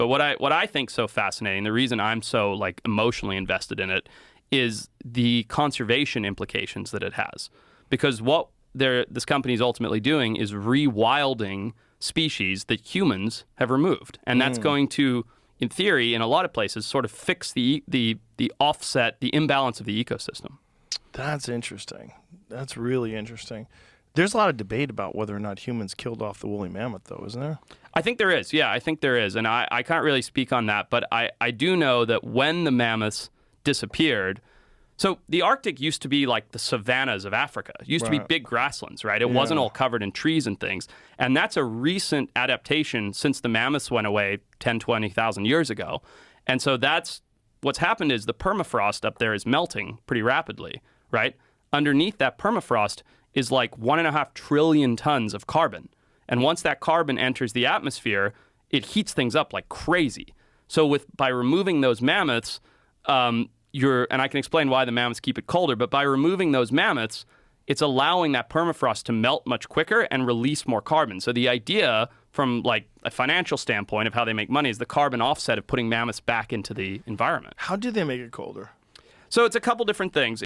But what I think so fascinating, the reason I'm so like emotionally invested in it, is the conservation implications that it has. Because what this company is ultimately doing is rewilding species that humans have removed, and that's going to, in theory, in a lot of places, sort of fix the offset, the imbalance of the ecosystem. That's interesting. That's really interesting. There's a lot of debate about whether or not humans killed off the woolly mammoth, though, isn't there? I think there is. Yeah, I think there is. And I can't really speak on that, but I do know that when the mammoths disappeared, so the Arctic used to be like the savannas of Africa. It used to be big grasslands, right? It wasn't all covered in trees and things. And that's a recent adaptation since the mammoths went away 10, 20,000 years ago. And so that's what's happened is the permafrost up there is melting pretty rapidly, right? Underneath that permafrost is like 1.5 trillion tons of carbon. And once that carbon enters the atmosphere, it heats things up like crazy. So by removing those mammoths, and I can explain why the mammoths keep it colder, but by removing those mammoths, it's allowing that permafrost to melt much quicker and release more carbon. So the idea from like a financial standpoint of how they make money is the carbon offset of putting mammoths back into the environment. How do they make it colder? So it's a couple different things.